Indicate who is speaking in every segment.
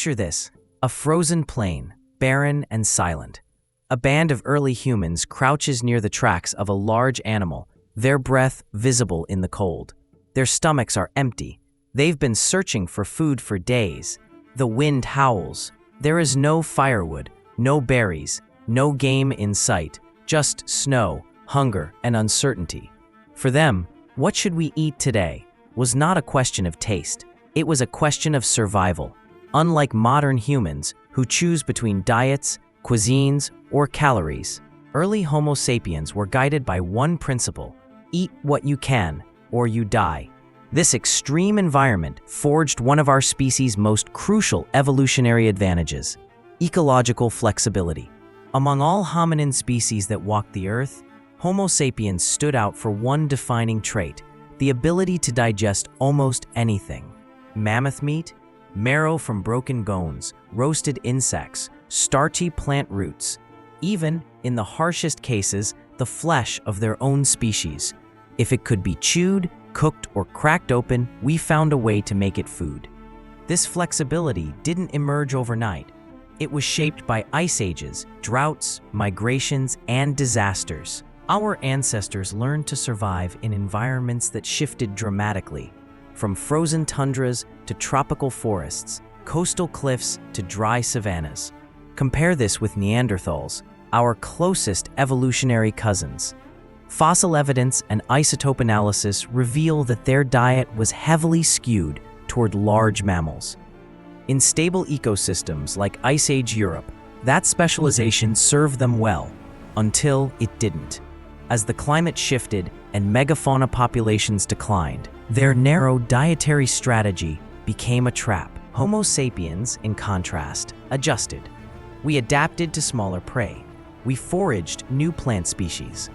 Speaker 1: Picture this, a frozen plain, barren and silent. A band of early humans crouches near the tracks of a large animal, their breath visible in the cold. Their stomachs are empty. They've been searching for food for days. The wind howls. There is no firewood, no berries, no game in sight, just snow, hunger, and uncertainty. For them, what should we eat today was not a question of taste. It was a question of survival. Unlike modern humans who choose between diets, cuisines, or calories, early Homo sapiens were guided by one principle: eat what you can, or you die. This extreme environment forged one of our species' most crucial evolutionary advantages: ecological flexibility. Among all hominin species that walked the earth, Homo sapiens stood out for one defining trait: the ability to digest almost anything. Mammoth meat, marrow from broken bones, roasted insects, starchy plant roots, even, in the harshest cases, the flesh of their own species. If it could be chewed, cooked, or cracked open, we found a way to make it food. This flexibility didn't emerge overnight. It was shaped by ice ages, droughts, migrations, and disasters. Our ancestors learned to survive in environments that shifted dramatically, from frozen tundras to tropical forests, coastal cliffs to dry savannas. Compare this with Neanderthals, our closest evolutionary cousins. Fossil evidence and isotope analysis reveal that their diet was heavily skewed toward large mammals. In stable ecosystems like Ice Age Europe, that specialization served them well, until it didn't. As the climate shifted and megafauna populations declined, their narrow dietary strategy became a trap. Homo sapiens, in contrast, adjusted. We adapted to smaller prey. We foraged new plant species.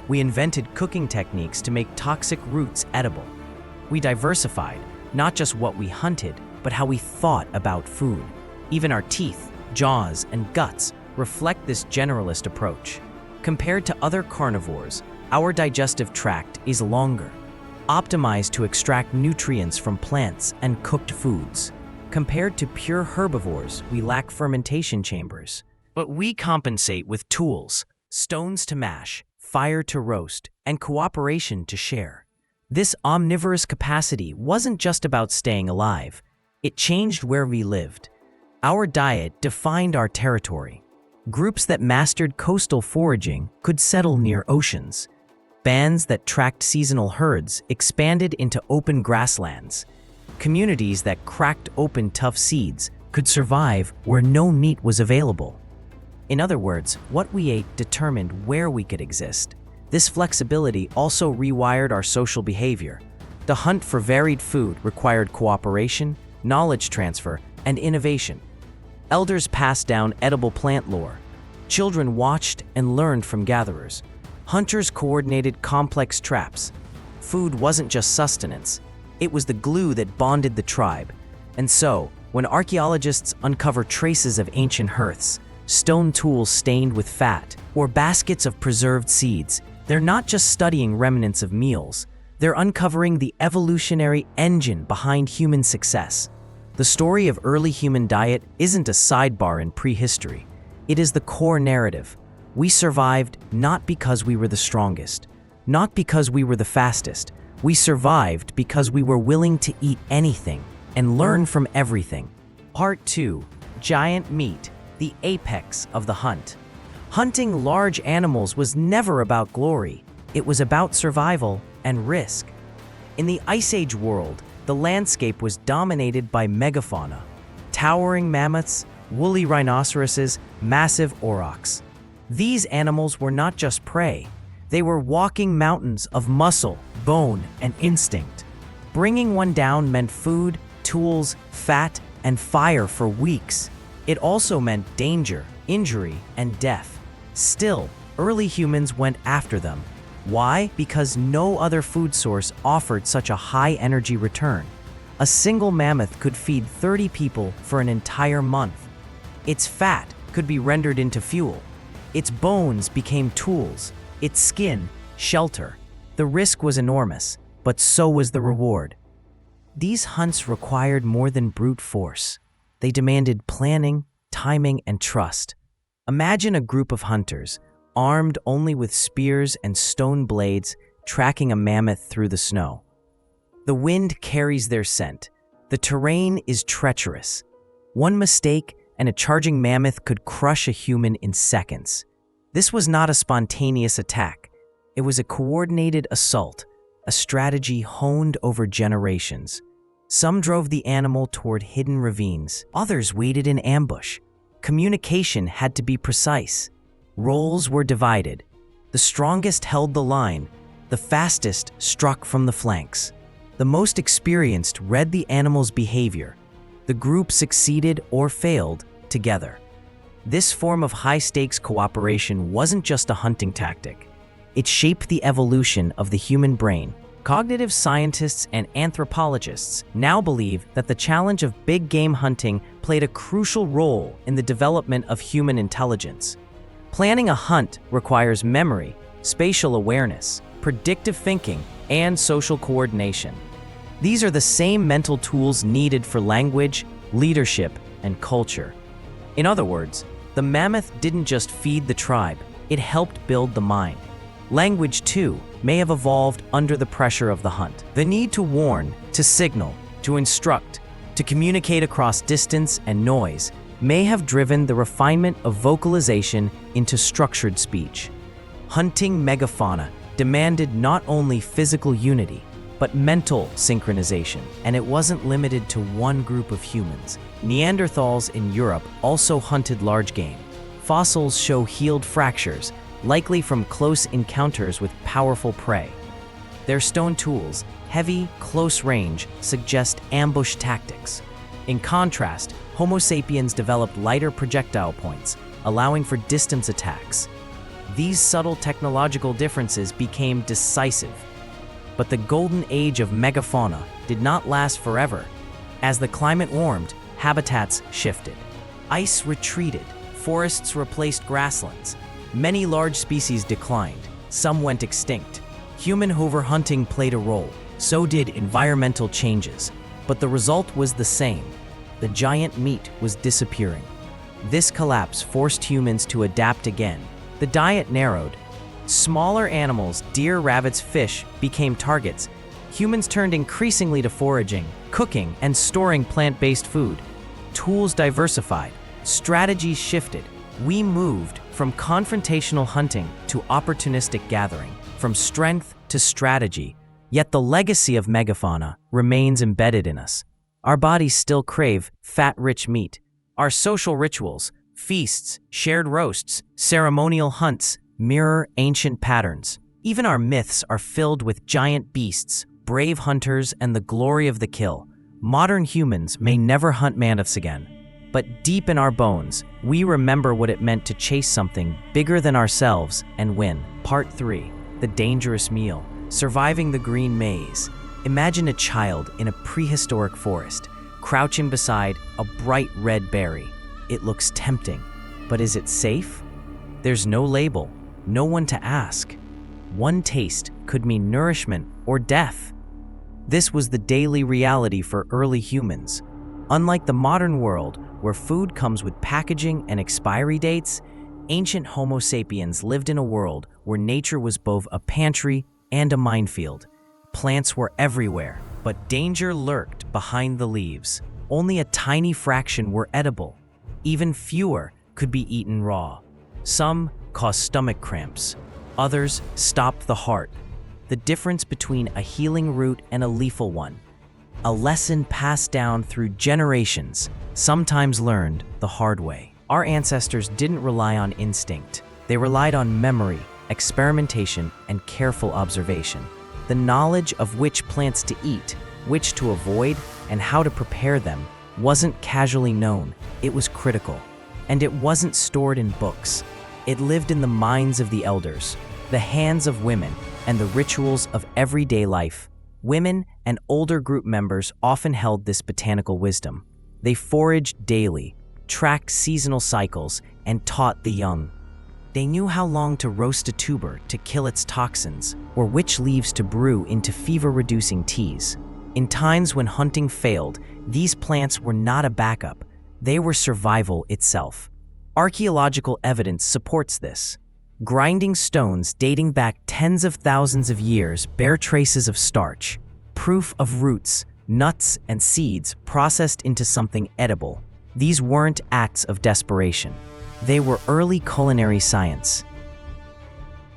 Speaker 1: We invented cooking techniques to make toxic roots edible. We diversified, not just what we hunted, but how we thought about food. Even our teeth, jaws, and guts reflect this generalist approach. Compared to other carnivores, our digestive tract is longer, optimized to extract nutrients from plants and cooked foods. Compared to pure herbivores, we lack fermentation chambers. But we compensate with tools: stones to mash, fire to roast, and cooperation to share. This omnivorous capacity wasn't just about staying alive. It changed where we lived. Our diet defined our territory. Groups that mastered coastal foraging could settle near oceans. Bands that tracked seasonal herds expanded into open grasslands. Communities that cracked open tough seeds could survive where no meat was available. In other words, what we ate determined where we could exist. This flexibility also rewired our social behavior. The hunt for varied food required cooperation, knowledge transfer, and innovation. Elders passed down edible plant lore. Children watched and learned from gatherers. Hunters coordinated complex traps. Food wasn't just sustenance. It was the glue that bonded the tribe. And so, when archaeologists uncover traces of ancient hearths, stone tools stained with fat, or baskets of preserved seeds, they're not just studying remnants of meals. They're uncovering the evolutionary engine behind human success. The story of early human diet isn't a sidebar in prehistory. It is the core narrative. We survived not because we were the strongest, not because we were the fastest. We survived because we were willing to eat anything and learn from everything. Part 2. Giant meat, the apex of the hunt. Hunting large animals was never about glory. It was about survival and risk. In the Ice Age world, the landscape was dominated by megafauna: towering mammoths, woolly rhinoceroses, massive aurochs. These animals were not just prey. They were walking mountains of muscle, bone, and instinct. Bringing one down meant food, tools, fat, and fire for weeks. It also meant danger, injury, and death. Still, early humans went after them. Why? Because no other food source offered such a high-energy return. A single mammoth could feed 30 people for an entire month. Its fat could be rendered into fuel. Its bones became tools. Its skin, shelter. The risk was enormous, but so was the reward. These hunts required more than brute force. they demanded planning, timing, and trust. Imagine a group of hunters, armed only with spears and stone blades, tracking a mammoth through the snow. The wind carries their scent. The terrain is treacherous. One mistake, and a charging mammoth could crush a human in seconds. This was not a spontaneous attack. It was a coordinated assault, a strategy honed over generations. Some drove the animal toward hidden ravines. Others waited in ambush. Communication had to be precise. Roles were divided. The strongest held the line. The fastest struck from the flanks. The most experienced read the animal's behavior. The group succeeded or failed together. This form of high-stakes cooperation wasn't just a hunting tactic. It shaped the evolution of the human brain. Cognitive scientists and anthropologists now believe that the challenge of big game hunting played a crucial role in the development of human intelligence. Planning a hunt requires memory, spatial awareness, predictive thinking, and social coordination. These are the same mental tools needed for language, leadership, and culture. In other words, the mammoth didn't just feed the tribe, it helped build the mind. Language, too, may have evolved under the pressure of the hunt. The need to warn, to signal, to instruct, to communicate across distance and noise may have driven the refinement of vocalization into structured speech. Hunting megafauna demanded not only physical unity, but mental synchronization, and it wasn't limited to one group of humans. Neanderthals in Europe also hunted large game. Fossils show healed fractures, likely from close encounters with powerful prey. Their stone tools, heavy, close range, suggest ambush tactics. In contrast, Homo sapiens developed lighter projectile points, allowing for distance attacks. These subtle technological differences became decisive. But the golden age of megafauna did not last forever. As the climate warmed, habitats shifted. Ice retreated, forests replaced grasslands. Many large species declined, some went extinct. Human overhunting played a role, so did environmental changes. But the result was the same. The giant meat was disappearing. This collapse forced humans to adapt again. The diet narrowed. Smaller animals, deer, rabbits, fish, became targets. Humans turned increasingly to foraging, cooking, and storing plant-based food. Tools diversified. Strategies shifted. We moved from confrontational hunting to opportunistic gathering, from strength to strategy. Yet the legacy of megafauna remains embedded in us. Our bodies still crave fat-rich meat. Our social rituals, feasts, shared roasts, ceremonial hunts, mirror ancient patterns. Even our myths are filled with giant beasts, brave hunters, and the glory of the kill. Modern humans may never hunt mammoths again, but deep in our bones, we remember what it meant to chase something bigger than ourselves and win. Part 3. The Dangerous Meal. Surviving the Green Maze. Imagine a child in a prehistoric forest, crouching beside a bright red berry. It looks tempting, but is it safe? There's no label, no one to ask. One taste could mean nourishment or death. This was the daily reality for early humans. Unlike the modern world, where food comes with packaging and expiry dates, ancient Homo sapiens lived in a world where nature was both a pantry and a minefield. Plants were everywhere, but danger lurked behind the leaves. Only a tiny fraction were edible. Even fewer could be eaten raw. Some caused stomach cramps. Others stopped the heart. The difference between a healing root and a lethal one. A lesson passed down through generations, sometimes learned the hard way. Our ancestors didn't rely on instinct. They relied on memory, experimentation, and careful observation. The knowledge of which plants to eat, which to avoid, and how to prepare them wasn't casually known. It was critical. And it wasn't stored in books. It lived in the minds of the elders, the hands of women, and the rituals of everyday life. Women and older group members often held this botanical wisdom. They foraged daily, tracked seasonal cycles, and taught the young. They knew how long to roast a tuber to kill its toxins, or which leaves to brew into fever-reducing teas. In times when hunting failed, these plants were not a backup. They were survival itself. Archaeological evidence supports this. Grinding stones dating back tens of thousands of years bear traces of starch, proof of roots, nuts, and seeds processed into something edible. These weren't acts of desperation. They were early culinary science.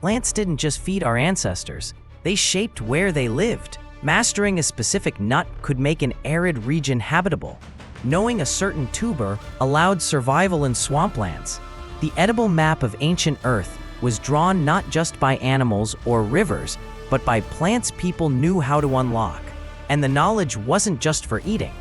Speaker 1: Plants didn't just feed our ancestors, they shaped where they lived. Mastering a specific nut could make an arid region habitable. Knowing a certain tuber allowed survival in swamplands. The edible map of ancient Earth was drawn not just by animals or rivers, but by plants people knew how to unlock. And the knowledge wasn't just for eating.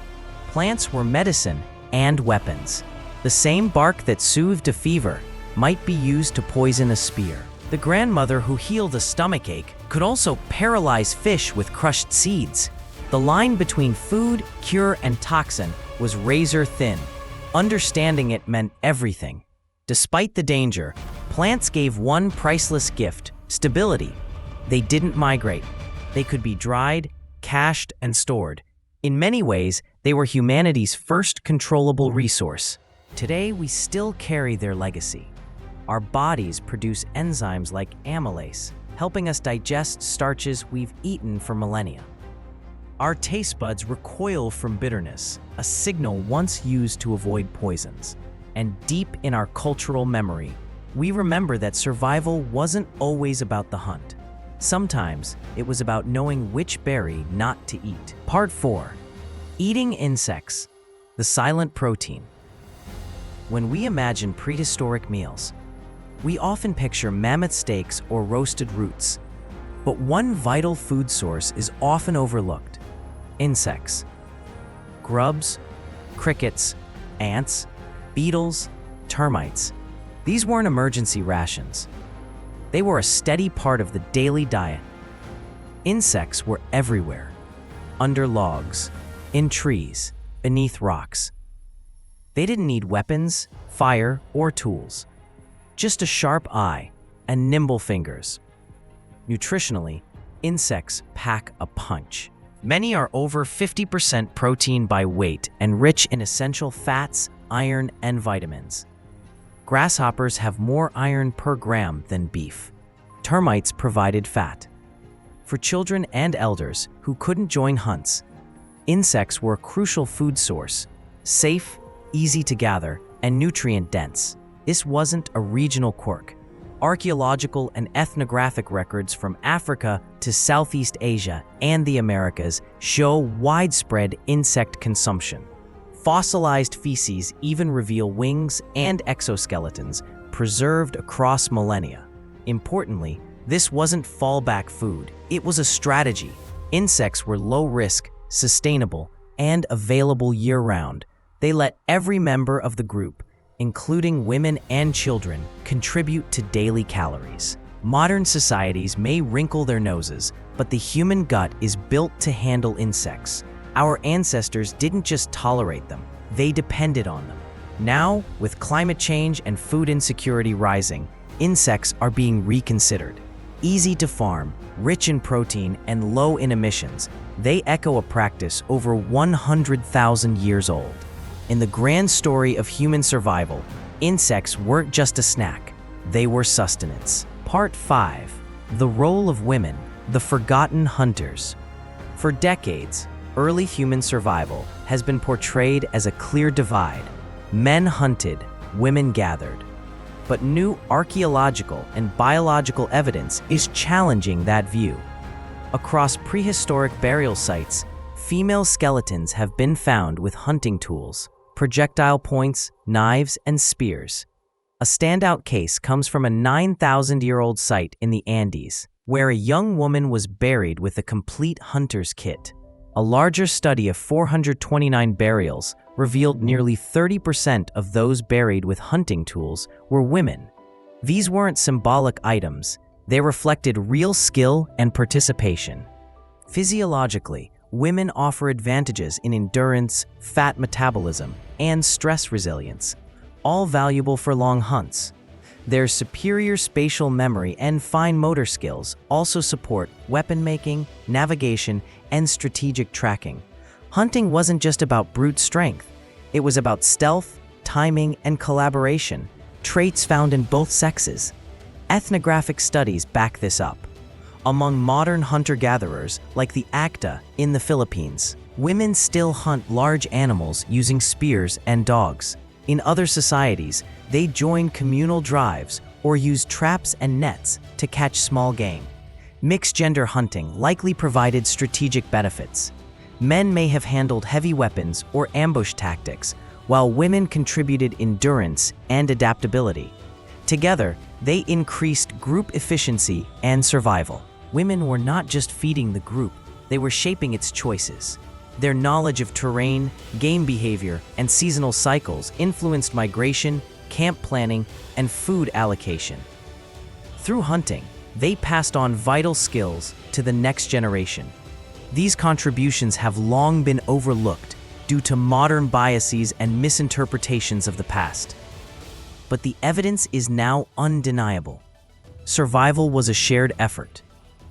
Speaker 1: Plants were medicine and weapons. The same bark that soothed a fever might be used to poison a spear. The grandmother who healed a stomachache could also paralyze fish with crushed seeds. The line between food, cure, and toxin was razor thin. Understanding it meant everything. Despite the danger, plants gave one priceless gift: stability. They didn't migrate. They could be dried, cached, and stored. In many ways, they were humanity's first controllable resource. Today, we still carry their legacy. Our bodies produce enzymes like amylase, helping us digest starches we've eaten for millennia. Our taste buds recoil from bitterness, a signal once used to avoid poisons. And deep in our cultural memory, we remember that survival wasn't always about the hunt. Sometimes it was about knowing which berry not to eat. Part 4. Eating insects, the silent protein. When we imagine prehistoric meals, we often picture mammoth steaks or roasted roots. But one vital food source is often overlooked: insects. Grubs, crickets, ants, beetles, termites. These weren't emergency rations. They were a steady part of the daily diet. Insects were everywhere: under logs, in trees, beneath rocks. They didn't need weapons, fire, or tools. Just a sharp eye and nimble fingers. Nutritionally, insects pack a punch. Many are over 50% protein by weight and rich in essential fats, iron, and vitamins. Grasshoppers have more iron per gram than beef. Termites provided fat. For children and elders who couldn't join hunts, insects were a crucial food source: safe, easy to gather, and nutrient-dense. This wasn't a regional quirk. Archaeological and ethnographic records from Africa to Southeast Asia and the Americas show widespread insect consumption. Fossilized feces even reveal wings and exoskeletons preserved across millennia. Importantly, this wasn't fallback food. It was a strategy. Insects were low risk, sustainable, and available year-round. They let every member of the group, including women and children, contribute to daily calories. Modern societies may wrinkle their noses, but the human gut is built to handle insects. Our ancestors didn't just tolerate them, they depended on them. Now, with climate change and food insecurity rising, insects are being reconsidered. Easy to farm, rich in protein, and low in emissions, they echo a practice over 100,000 years old. In the grand story of human survival, insects weren't just a snack, they were sustenance. Part 5. The role of women, the forgotten hunters. For decades, early human survival has been portrayed as a clear divide. Men hunted, women gathered. But new archaeological and biological evidence is challenging that view. Across prehistoric burial sites, female skeletons have been found with hunting tools: projectile points, knives, and spears. A standout case comes from a 9,000-year-old site in the Andes, where a young woman was buried with a complete hunter's kit. A larger study of 429 burials revealed nearly 30% of those buried with hunting tools were women. These weren't symbolic items, they reflected real skill and participation. Physiologically, women offer advantages in endurance, fat metabolism, and stress resilience, all valuable for long hunts. Their superior spatial memory and fine motor skills also support weapon making, navigation, and strategic tracking. Hunting wasn't just about brute strength, it was about stealth, timing, and collaboration, traits found in both sexes. Ethnographic studies back this up. Among modern hunter-gatherers, like the Acta in the Philippines, women still hunt large animals using spears and dogs. In other societies, they join communal drives or use traps and nets to catch small game. Mixed-gender hunting likely provided strategic benefits. Men may have handled heavy weapons or ambush tactics, while women contributed endurance and adaptability. Together, they increased group efficiency and survival. Women were not just feeding the group, they were shaping its choices. Their knowledge of terrain, game behavior, and seasonal cycles influenced migration, camp planning, and food allocation. Through hunting, they passed on vital skills to the next generation. These contributions have long been overlooked due to modern biases and misinterpretations of the past. But the evidence is now undeniable. Survival was a shared effort,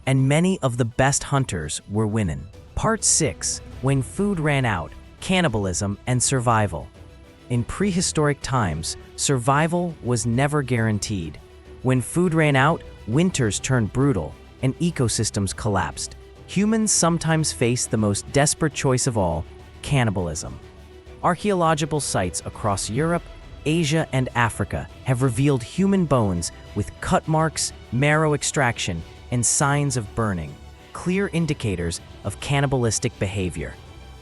Speaker 1: and many of the best hunters were women. Part 6. When food ran out, cannibalism and survival. In prehistoric times, survival was never guaranteed. When food ran out, winters turned brutal, and ecosystems collapsed. Humans sometimes faced the most desperate choice of all: cannibalism. Archaeological sites across Europe, Asia, and Africa have revealed human bones with cut marks, marrow extraction, and signs of burning, clear indicators of cannibalistic behavior.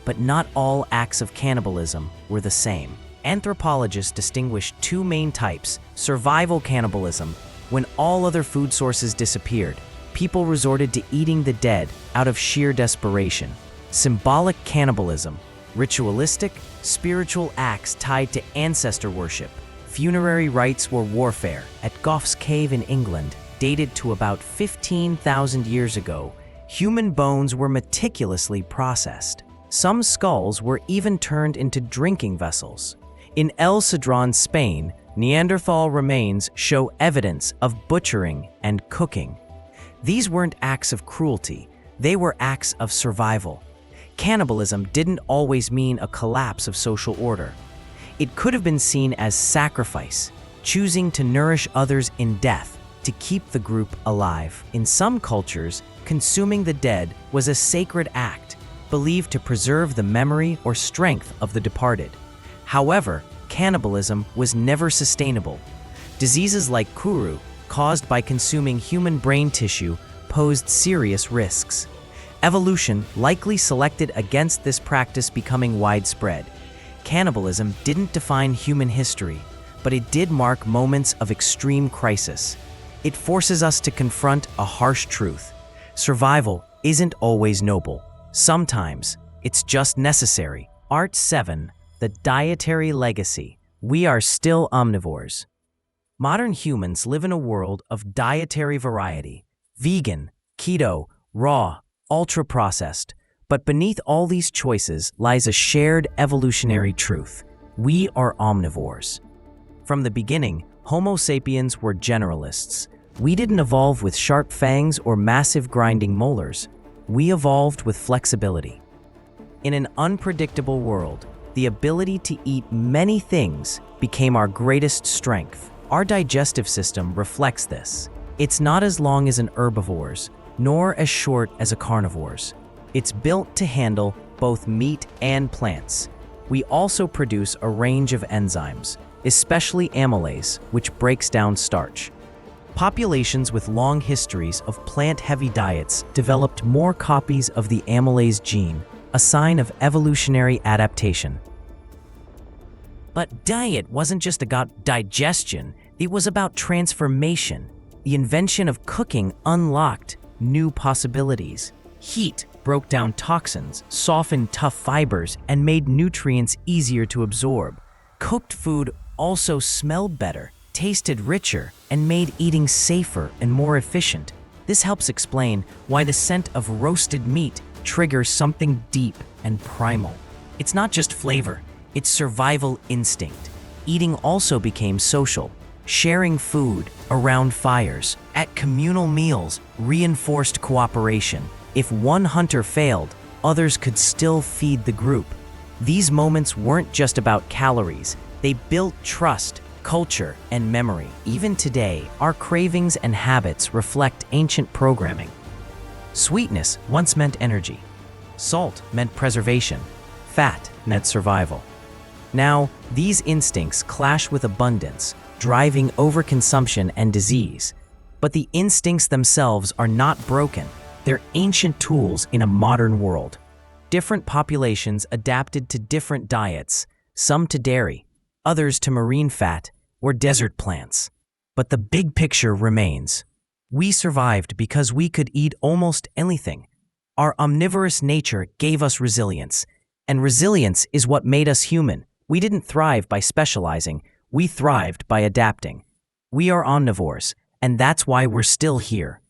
Speaker 1: But not all acts of cannibalism were the same. Anthropologists distinguish two main types: survival cannibalism, when all other food sources disappeared, people resorted to eating the dead out of sheer desperation; symbolic cannibalism, ritualistic, spiritual acts tied to ancestor worship. Funerary rites were warfare. At Gough's Cave in England, dated to about 15,000 years ago, human bones were meticulously processed. Some skulls were even turned into drinking vessels. In El Cedrón, Spain, Neanderthal remains show evidence of butchering and cooking. These weren't acts of cruelty, they were acts of survival. Cannibalism didn't always mean a collapse of social order. It could have been seen as sacrifice, choosing to nourish others in death to keep the group alive. In some cultures, consuming the dead was a sacred act, believed to preserve the memory or strength of the departed. However, cannibalism was never sustainable. Diseases like kuru, caused by consuming human brain tissue, posed serious risks. Evolution likely selected against this practice becoming widespread. Cannibalism didn't define human history, but it did mark moments of extreme crisis. It forces us to confront a harsh truth: survival isn't always noble. Sometimes it's just necessary. Art 7. The Dietary Legacy. We are still omnivores. Modern humans live in a world of dietary variety: vegan, keto, raw, ultra-processed. But beneath all these choices lies a shared evolutionary truth: we are omnivores. From the beginning, Homo sapiens were generalists. We didn't evolve with sharp fangs or massive grinding molars. We evolved with flexibility. In an unpredictable world, the ability to eat many things became our greatest strength. Our digestive system reflects this. It's not as long as an herbivore's, nor as short as a carnivore's. It's built to handle both meat and plants. We also produce a range of enzymes, especially amylase, which breaks down starch. Populations with long histories of plant-heavy diets developed more copies of the amylase gene, a sign of evolutionary adaptation. But diet wasn't just about digestion, it was about transformation. The invention of cooking unlocked new possibilities. Heat broke down toxins, softened tough fibers, and made nutrients easier to absorb. Cooked food also smelled better, tasted richer, and made eating safer and more efficient. This helps explain why the scent of roasted meat triggers something deep and primal. It's not just flavor, it's survival instinct. Eating also became social. Sharing food around fires at communal meals reinforced cooperation. If one hunter failed, others could still feed the group. These moments weren't just about calories, They built trust, culture, and memory. Even today, our cravings and habits reflect ancient programming. Sweetness once meant energy. Salt meant preservation. Fat meant survival. Now, these instincts clash with abundance, driving overconsumption and disease. But the instincts themselves are not broken. They're ancient tools in a modern world. Different populations adapted to different diets, some to dairy, others to marine fat or desert plants. But the big picture remains. We survived because we could eat almost anything. Our omnivorous nature gave us resilience, and resilience is what made us human. We didn't thrive by specializing, we thrived by adapting. We are omnivores, and that's why we're still here.